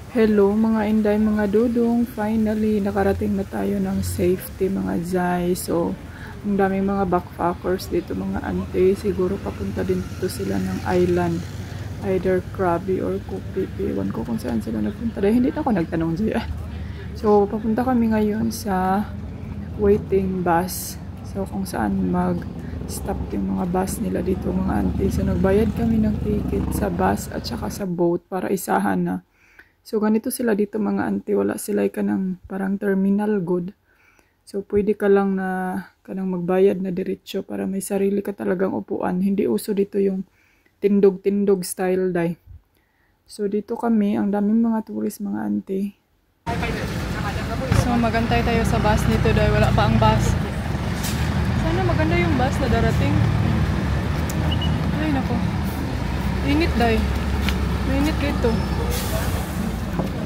Hello mga inday, mga dudong. Finally, nakarating na tayo ng safety mga zay. So, ang daming mga backpackers dito mga ante. Siguro papunta din dito sila ng island. Either Krabi or Kupipi. Ewan ko kung saan sila nagpunta. Dahil hindi na ako nagtanong dyan. So, papunta kami ngayon sa waiting bus. So, kung saan mag-stop yung mga bus nila dito mga ante. So, nagbayad kami ng ticket sa bus at saka sa boat para isahan na. So, ganito sila dito mga auntie. Wala sila ka ng parang terminal good. So, pwede ka lang magbayad na diretsyo para may sarili ka talagang upuan. Hindi uso dito yung tindog-tindog style day. So, dito kami. Ang daming mga tourist mga auntie. So, magantay tayo sa bus nito dahil wala pa ang bus. Sana maganda yung bus na darating. Ay, nako. Init day. Mainit dito.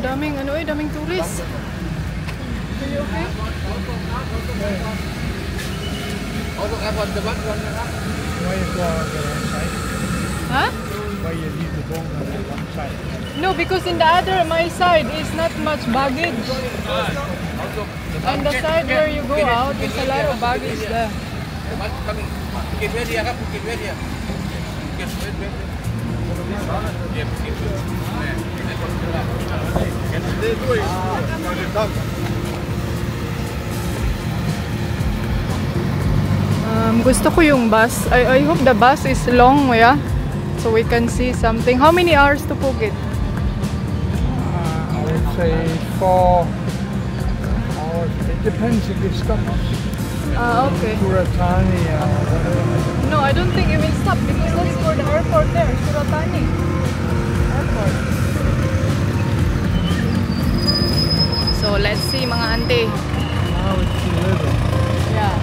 Daming daming tourist. Are you okay? Oh, look, I've got the back one. Why you go on the wrong side? Huh? Why you leave the bone on the wrong side? No, because in the other, my side is not much baggage. And the side where you go out, is a lot of baggage there. Coming. Get ready, I have to get ready. Get ready. Yeah, get ready. Gusto ko yung bus. I hope the bus is long, yeah? So we can see something. How many hours to Phuket? I would say 4 hours. It depends if it stops. Okay. Suratani or whatever. No, I don't think it will stop because that's for the airport there, Suratani Airport. So let's see mga auntie. Now it's 11. Yeah.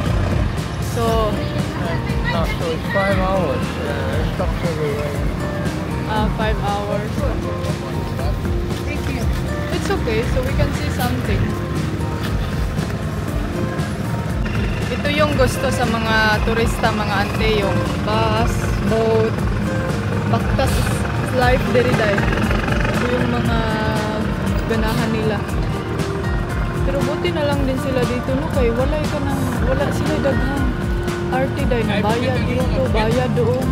So No, so it's 5 hours. It stops everywhere. 5 hours. It's okay, so we can see something. Ito yung gusto sa mga turista, mga ante, yung bus, boat, baktas life diri day. Ito yung mga ganahan nila. Pero buti na lang din sila dito, no? Kay wala sila daghang RT day na bayad dito, bayad doon.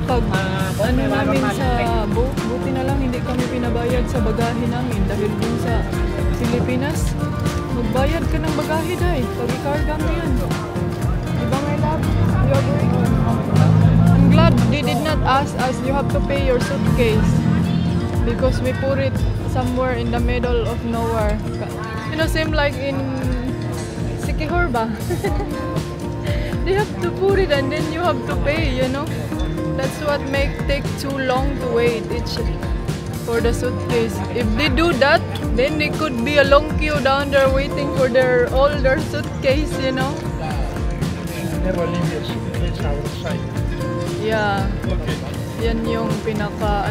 Pag namin sa boat, buti na lang hindi kami pinabayad sa bagahe namin dahil dun sa Pilipinas, magbayad ka ng bagahe day pag ikarga mo yan. Diba my love? You agree? I'm glad they did not ask us you have to pay your suitcase because we put it somewhere in the middle of nowhere. You know, same like in Sikihor ba? They have to put it and then you have to pay, you know. That's what take too long to wait for the suitcase. If they do that, then it could be a long queue down there waiting for all their suitcase, you know. Never leave your suitcase outside. Yeah. Yan yung pinaka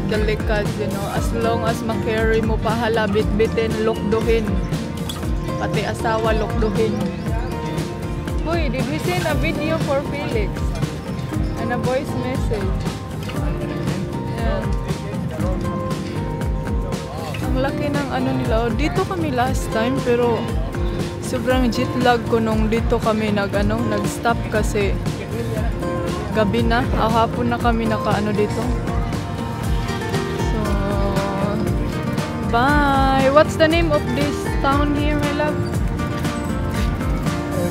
delicate, you know. As long as makarry mo pa hala, bitbitin, lokdohin. Pati asawa, lokdohin. Hoy, did we send a video for Felix? And a voice message. Yeah. Ang laki ng nila. Dito kami last time pero sobrang jet lag ko nung dito kami nag-stop kasi gabi na. Hapon na kami dito. So, bye! What's the name of this town here, my love?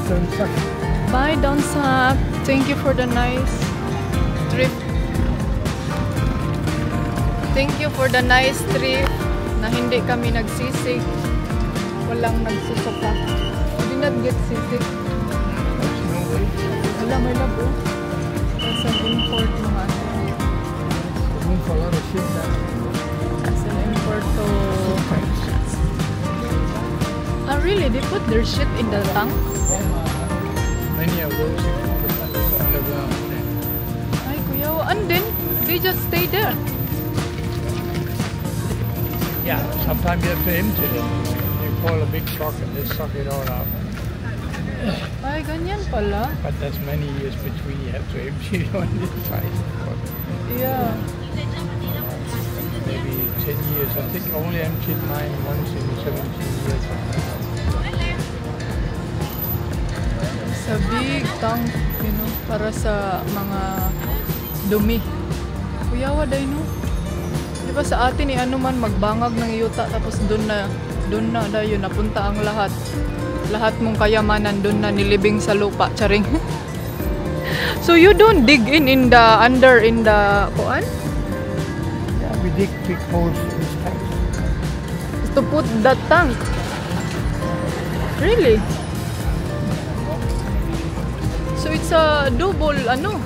Donsak. Bye, Donsak. Thank you for the nice trip. Thank you for the nice trip na hindi kami nagsisig. Walang nagsusuka. We did not get sisig. Wala, my love. That's an import mga A lot of shit now. That's an import to... really? They put their shit in the tank? Many of those underground. Ay, kuya. And then, they just stay there. Yeah, sometimes you have to empty them. You call a big truck and they suck it all out. Ay, ganyan pala. But there's many years between you have to empty it on this side. Yeah. I think I only emptied mine once in 17 years. Sa big tank, you know, para sa mga dumi. Kuyawa day no. Di ba sa atin ano man magbangag ng yuta tapos doon na dayo napunta ang lahat. Lahat mong kayamanan doon na nilibing sa lupa, charing. So you don't dig in the under in the kuan? Yeah, we dig big holes in this tank. To put that tank. Really? So it's a double ano?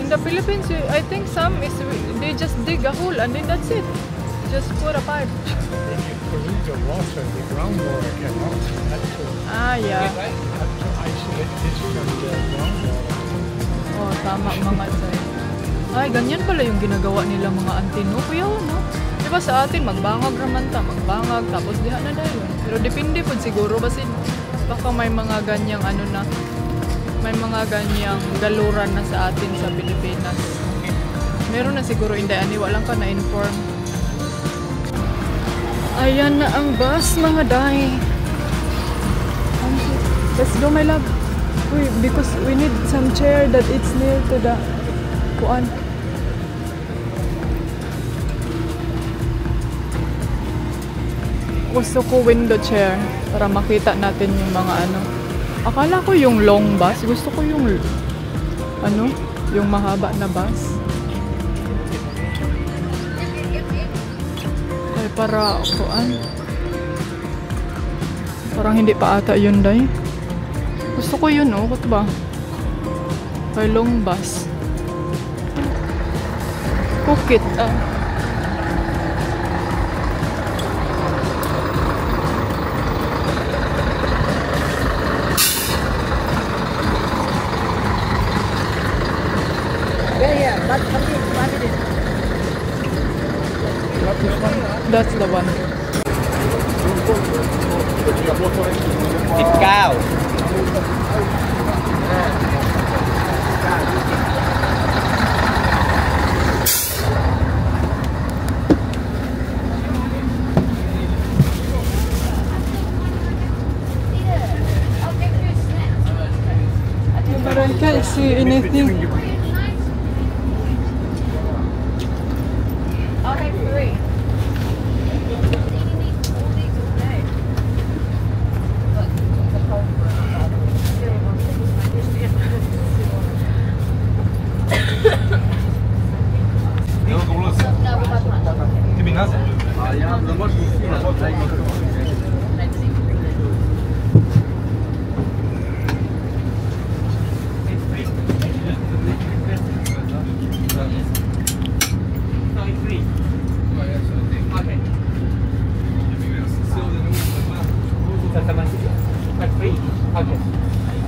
In the Philippines, I think some is they just dig a hole and then that's it. Just put a pipe. When you pollute the water, the groundwater cannot. Yeah. Have to isolate this from the groundwater. Oh, tama mga sir. Ay, ganyan pala yung ginagawa nila mga antino. Kuya, no? Diba sa atin, magbangag naman magbangag, tapos diha na dayon. Pero depende po siguro, baka may mga ganyang ano na, may mga ganyang galuran na sa atin sa Pilipinas. Meron na siguro, hindi, walang ka na-inform. Ayan na ang bus, mga day. Let's go, my love. Uy, because we need some chair that it's near to the kuan. Gusto ko window chair para makita natin yung mga ano. Akala ko yung long bus. Gusto ko yung ano, yung mahaba na bus. Ay, para kuan. Parang hindi pa ata yun, day. Gusto ko yun, oh. Ba't ba? Ay, long bus. Cook it, That's the one. Ikaw. But I can't see anything.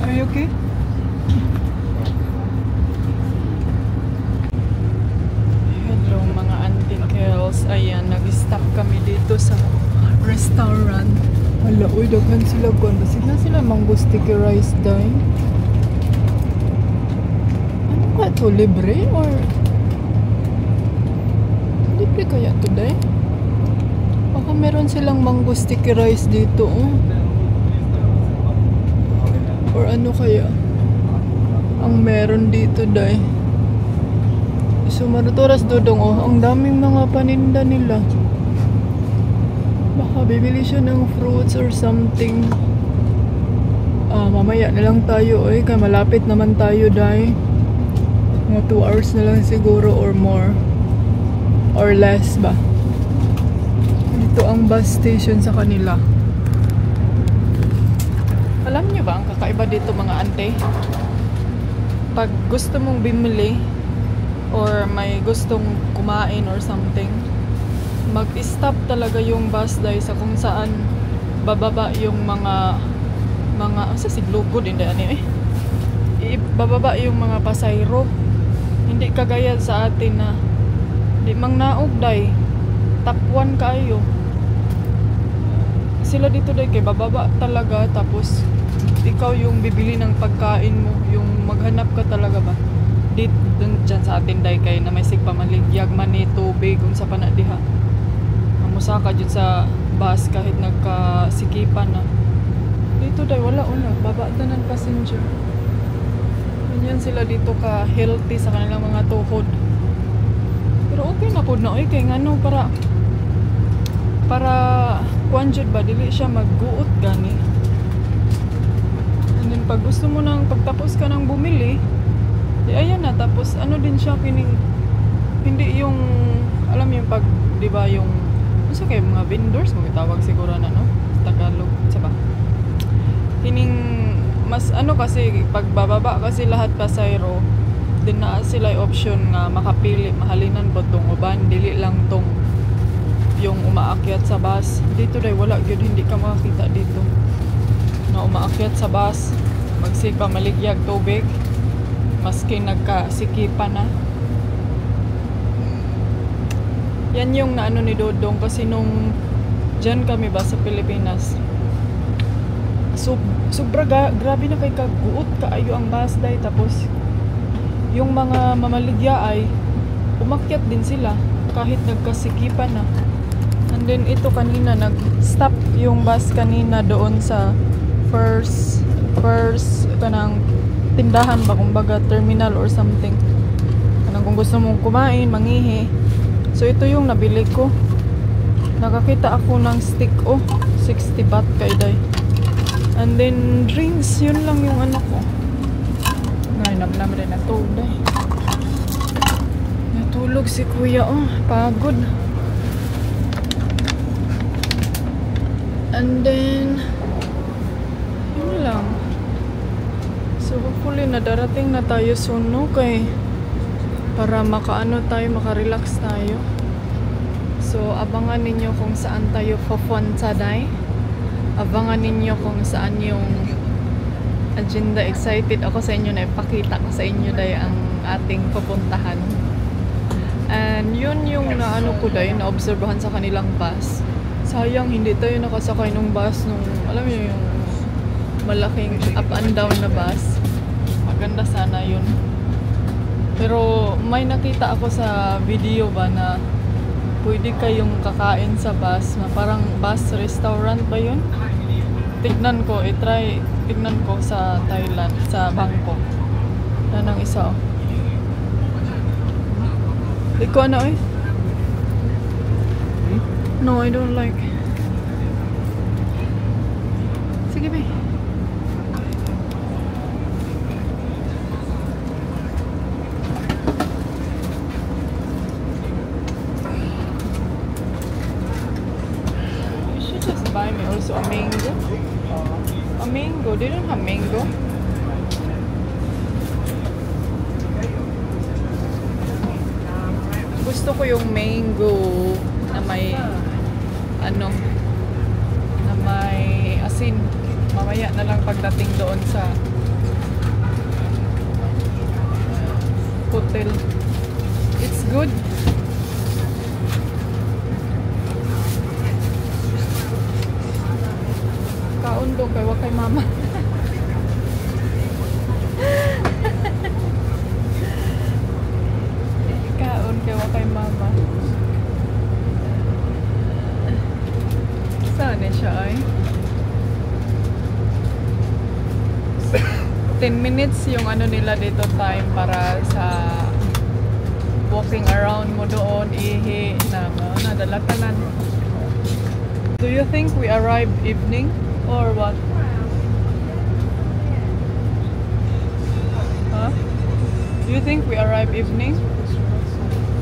Are you okay? Hello mga auntie Kels. Ayan, nag-stop kami dito sa restaurant. Hala, uy, daghan sila gwan. Basig na sila mango sticky rice dahil. Ano ka ito? Libre or? Libre kaya ito dahil? Baka meron silang mango sticky rice dito, oh. Or ano kaya ang meron dito, day? So marutoras dodong, oh, ang daming mga paninda nila. Baka bibili siya ng fruits or something. Mamaya na lang tayo, eh, kaya malapit naman tayo, day. Mga 2 hours na lang siguro or more or less ba. Dito ang bus station sa kanila. Alam niyo ba ang kakaiba dito, mga ante? Pag gusto mong bumili or may gustong kumain or something, mag-stop talaga yung bus dahil sa kung saan bababa yung mga sa siglugo din dyan, bababa yung mga pasayro. Hindi kagaya sa atin na di mang naog day takwan kayo. Sila dito day kay bababa talaga, tapos ikaw yung bibili ng pagkain mo, yung maghanap ka talaga ba dito dyan sa atin day kay na may sigpamaligyag man ni tubig unsa pa na diha. Amusa ka jud sa bus kahit nagkasikipan na. Dito day wala una, baba tanan passenger. Ganyan sila dito ka healthy sa kanilang mga tuhod. Pero okay na pud na kay ngano para kuan jud ba dili siya magguot gani. And then pag gusto mo nang pagtapos ka nang bumili, ayan na, tapos ano din siya kining hindi yung alam yung pag di ba yung ano kay mga vendors mo tawag siguro na no Tagalog sa ba kining mas ano kasi pagbababa kasi lahat pasayro din na sila option nga makapili mahalinan ba tong uban dili lang tong yung umaakyat sa bus dito dai wala gyud hindi ka makakita dito na umaakyat sa bus magsipa maligyag tubig maski nagkasikipan na. Yan yung naano ni Dodong kasi nung dyan kami ba sa Pilipinas sobra grabe na kay kaguot kaayo ang bus day tapos yung mga mamaligya ay umakyat din sila kahit nagkasikipan na. And then ito kanina nag-stop yung bus kanina doon sa first kanang tindahan ba kumbaga terminal or something kanang kung gusto mong kumain mangihi so ito yung nabili ko nakakita ako ng stick 60 baht kay day and then drinks yun lang yung ano ko ngayon naman rin natulog natulog si kuya pagod and then yun lang. So hopefully na darating na tayo soon no kay para makaano tayo makarelax tayo. So abangan ninyo kung saan tayo pupunta day. Abangan ninyo kung saan yung agenda. Excited ako sa inyo na ipakita ko sa inyo day ang ating pupuntahan. And yun yung naano ko day na obserbahan sa kanilang bus. Sayang hindi tayo nakasakay ng bus nung alam niyo yung malaking up and down na bus. Maganda sana yun. Pero may nakita ako sa video ba na pwede kayong kakain sa bus na parang bus restaurant ba yun? Tignan ko, tignan ko sa Thailand, sa Bangkok. Yan ang isa Di ko ano No, I don't like. Sige ba? Buy me also a mango. A mango. They don't have mango. Gusto ko yung mango na may ano na may asin. Mamaya na lang pagdating doon sa hotel. It's good. Kaon do kay wa kay mama. Kaon kay wa kay mama. Saan siya ay? 10 minutes yung ano nila dito time para sa walking around mo doon, ihi na nadala ka na. Do you think we arrived evening or what? Huh? Do you think we arrived evening?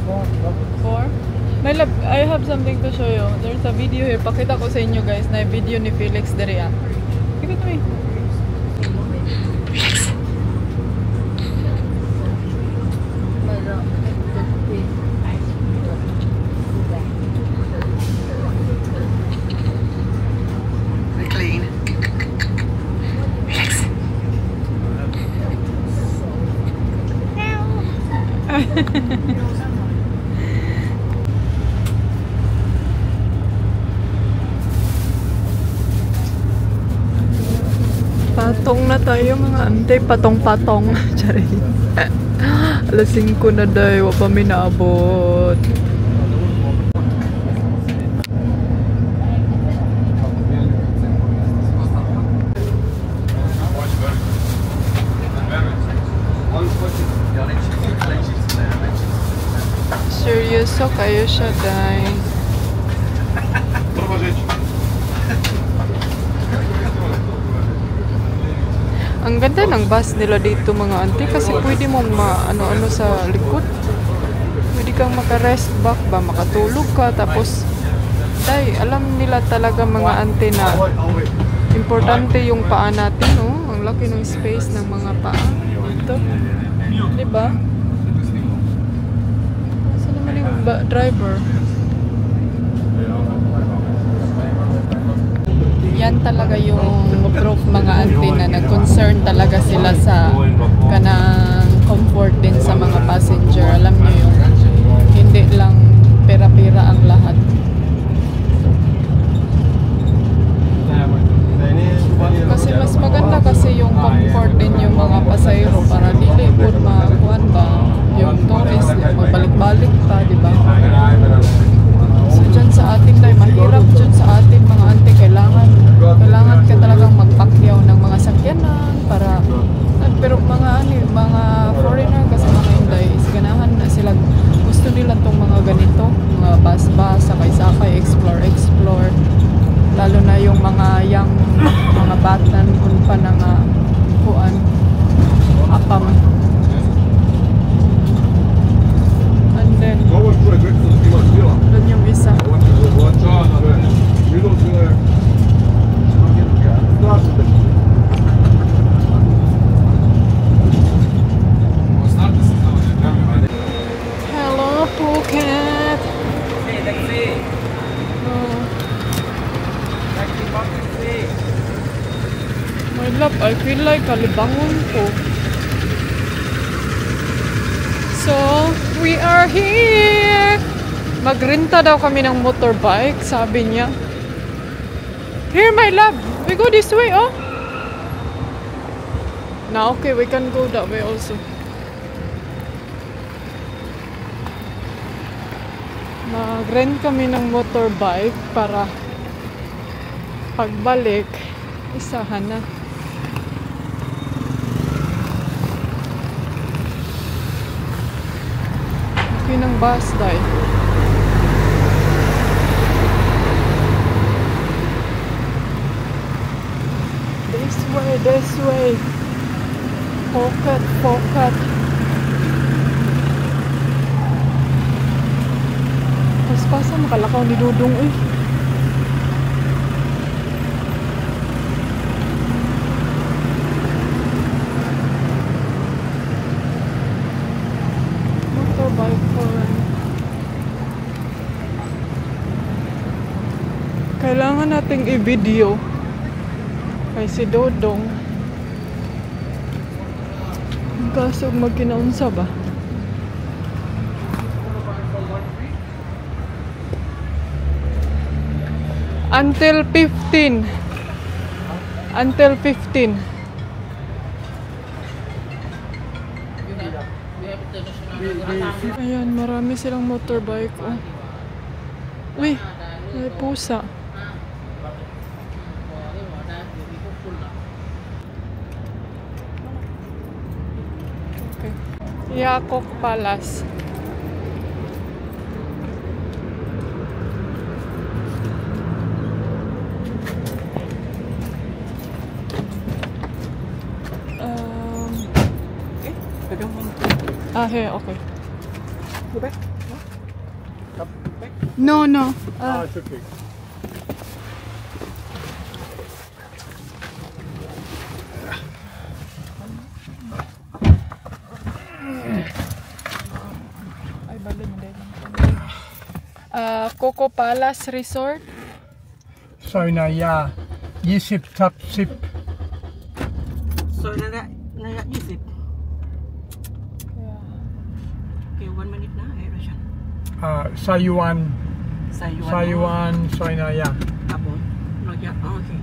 4? My love, I have something to show you. There's a video here. Pakita ko sa inyo guys na video ni Felix Deria. Give it to me. Patong na tayo mga ante, patong-patong. Charing. Alas 5 na day, wa pa minaabot. Seryoso kayo siya, day. Ang ganda ng bus nila dito mga auntie kasi pwede mong ano-ano sa likod. Pwede kang maka-rest back ba, makatulog ka. Tapos, day, alam nila talaga mga auntie na importante yung paa natin, oh. Ang laki ng space ng mga paa. Ito. Diba? Saan naman yung driver? Yan talaga yung proof mga auntie na nag-concern talaga sila sa kanang comfort din sa mga passenger. Alam nyo yung hindi lang pera-pera ang lahat. Kasi mas maganda kasi yung comfort din yung mga pasahero para dili po makuhan ba yung tourist magbalik-balik pa, di ba? So dyan sa atin tayo, mahirap dyan sa atin mga auntie, kailangan ka talagang magpakyaw ng mga sakyanan para pero mga foreigner kasi mga Inday is ganahan na sila, gusto nila tong mga ganito, mga bus-bus, sakay-sakay, explore lalo na yung mga young mga batan kung pa na nga kuan apam. And then doon yung isa. Hello Phuket. My love, I feel like kalibangon ko. So, we are here! Magrenta daw kami ng motorbike, sabi niya. Here, my love! We go this way, oh! Now, okay, we can go that way also. Mag-rent kami ng motorbike para pagbalik, isahan na. Okay ng bus, day. This way. Phuket. Pas-pasan, makalakaw ni Dudong, eh. Kailangan nating i-video kay si Dodong. Kaso magkinaunsa ba? Until 15. Ayan, marami silang motorbike. Oh. Uy, may pusa. Okay. Yakok Palace. Here, okay. Go back? No. It's okay. Coco Palace Resort. Soinaya 20-10. Soinaya 20. Okay, 1 minute na. Ayan siya. Sayuan, Soinaya. Abon. No, yeah. Okay.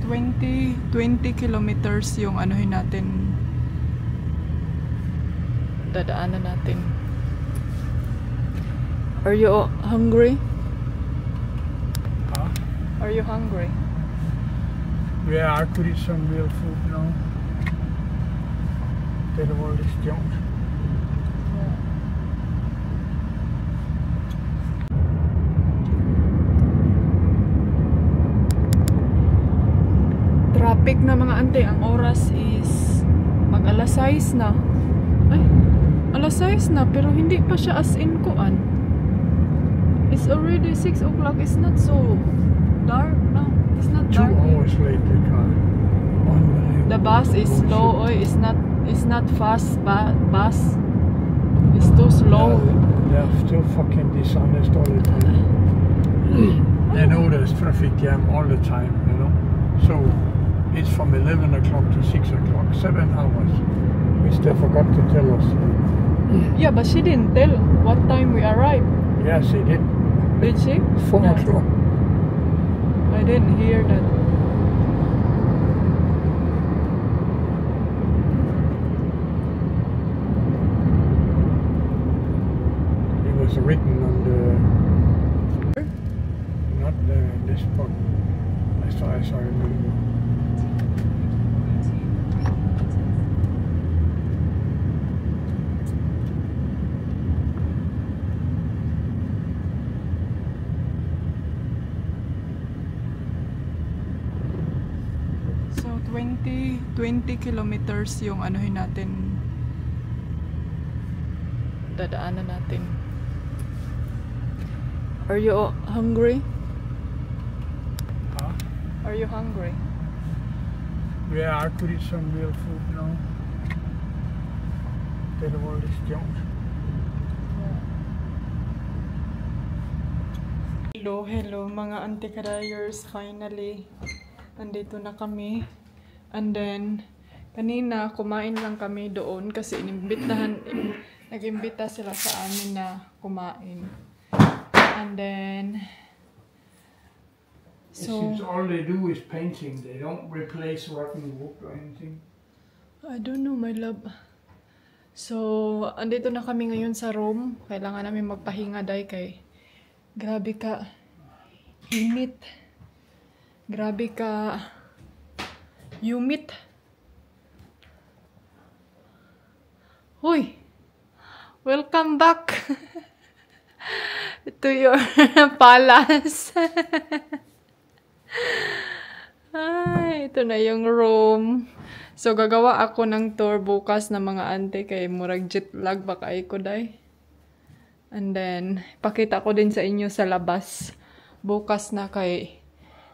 20 kilometers yung anuhin natin, dadaanan natin. Are you hungry? Huh? Are you hungry? Yeah, I could eat some real food now. Instead of all this junk. Traffic na mga ante. Ang oras is mag alas 6 na. Ay, alas 6 na pero hindi pa siya as in kuan. It's already 6 o'clock. It's not so dark now. It's not 2 dark. hours late, the car. Unbelievable. The bus is slow. Oy, it's not fast bus. It's too slow. They're still fucking dishonest all the time. They know there's traffic jam all the time, you know. So it's from 11 o'clock to 6 o'clock, 7 hours, which they forgot to tell us. Yeah, but she didn't tell what time we arrived. Yes, they did. Did she? 4 No. o'clock. I didn't hear that. It was written on the, not this book, as far as I remember. So 20 kilometers yung anuhin natin, dadaanan natin. Are you hungry? Huh? Are you hungry? Yeah, I could eat some real food now. Instead of all this junk. Hello mga anti-carriers, finally nandito na kami. And then kanina kumain lang kami doon kasi nag-imbita sila sa amin na kumain. And then It seems all they do is painting. They don't replace rotten wood or anything. I don't know, my love. So andito na kami ngayon sa room. Kailangan namin magpahinga dahil kay grabe ka init. Grabe ka humid. Hoy! Welcome back to your palace. Ay, ito na yung room. So, gagawa ako ng tour bukas na mga ante kay murag jet lag baka ko day. And then, pakita ko din sa inyo sa labas. Bukas na kay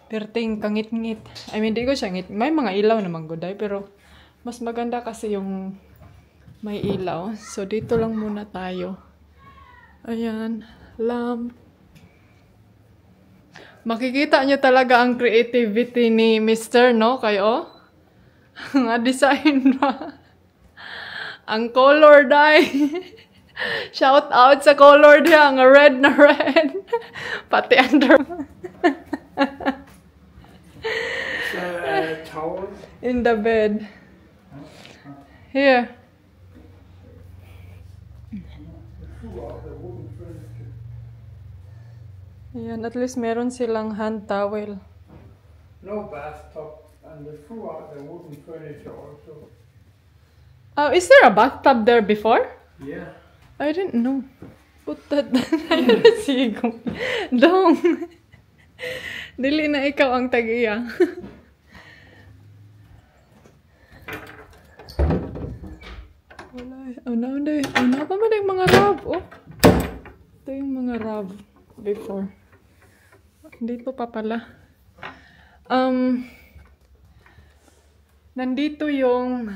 perting kangit-ngit. I mean, di ko siya ngit. May mga ilaw naman guday, pero mas maganda kasi yung may ilaw. So, dito lang muna tayo. Ayan. Lamp. Makikita nyo talaga ang creativity ni Mr. no? Kayo? Nga design ba? Ang color dye. Shout out sa color dia. Ang red na red. Pati under. Towel? In the bed. Here. Ayan, at least meron silang hand towel. No bathtub, and they threw out the wooden furniture also. Oh, is there a bathtub there before? Yeah. I didn't know. Put that. Sigo. Dong. Dili na ikaw ang tag-iya. Wala. Oh, na pa man yung mga rab. Oh. Ito yung mga rab before. Dito pa pala. Nandito yung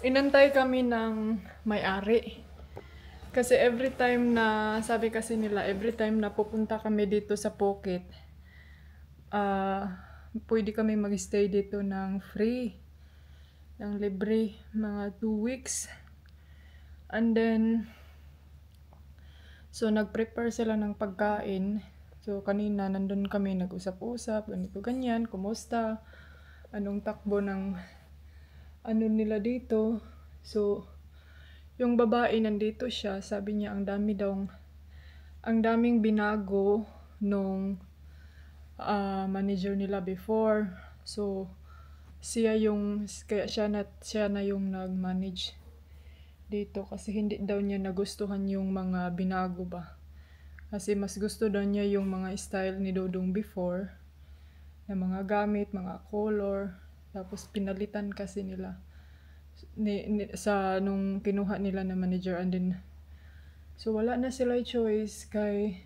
inantay kami ng may-ari. Kasi every time na, sabi kasi nila, every time na pupunta kami dito sa Phuket, pwede kami mag-stay dito ng free, ng libre, mga 2 weeks. And then, so nag-prepare sila ng pagkain. So, kanina nandun kami nag-usap-usap, ganito ganyan, kumusta, anong takbo ng ano nila dito. So, yung babae nandito siya, sabi niya ang daming binago nung manager nila before. So, kaya siya na yung nag-manage dito kasi hindi daw niya nagustuhan yung mga binago ba. Kasi mas gusto daw niya yung mga style ni Dodong before, na mga gamit, mga color, tapos pinalitan kasi nila sa nung kinuha nila na manager, and then so wala na sila choice kay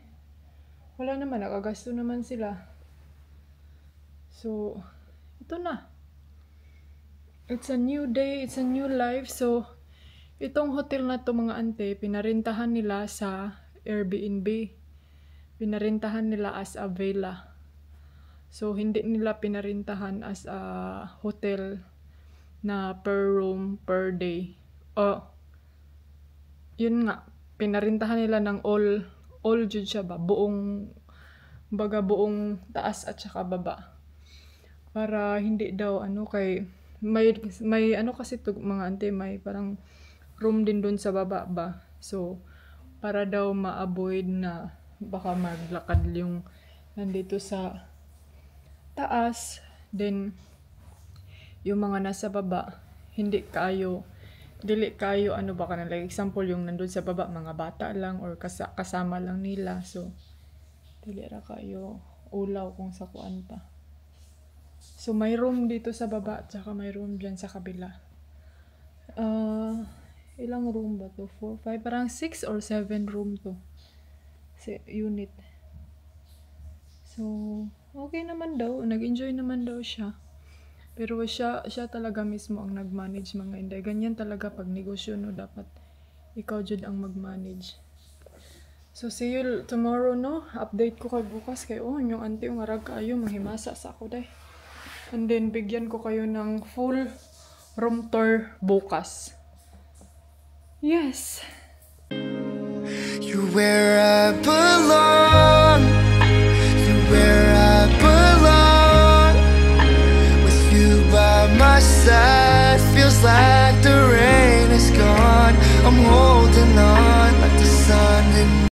wala naman, nakagasto naman sila. So ito na, it's a new day, it's a new life. So itong hotel na to mga ante, pinarintahan nila sa Airbnb. Pinarintahan nila as a villa. So, hindi nila pinarintahan as a hotel na per room, per day. Yun nga, pinarintahan nila ng all jud siya ba? Buong taas at saka baba. Para hindi daw kay may kasi to mga ante, may parang room din dun sa baba ba. So, para daw ma-avoid na baka maglakad yung nandito sa taas, then yung mga nasa baba dili kayo baka na, like example yung nandun sa baba mga bata lang or kasama lang nila. So dili ra kayo ulaw kung sa kuan pa. So may room dito sa baba at saka may room dyan sa kabila. Ilang room ba to? 4, 5, parang 6 or 7 room to. Unit. So, okay naman daw. Nag-enjoy naman daw siya. Pero siya talaga mismo ang nag-manage mga inday. Ganyan talaga pag negosyo, no? Dapat ikaw jud ang mag-manage. So, see you tomorrow, no? Update ko kay bukas. Kay yung auntie yung arag kayo. Manghimasa sa ako, day. And then, bigyan ko kayo ng full room tour bukas. Yes. You're where I belong. You're where I belong. With you by my side, feels like the rain is gone. I'm holding on like the sun in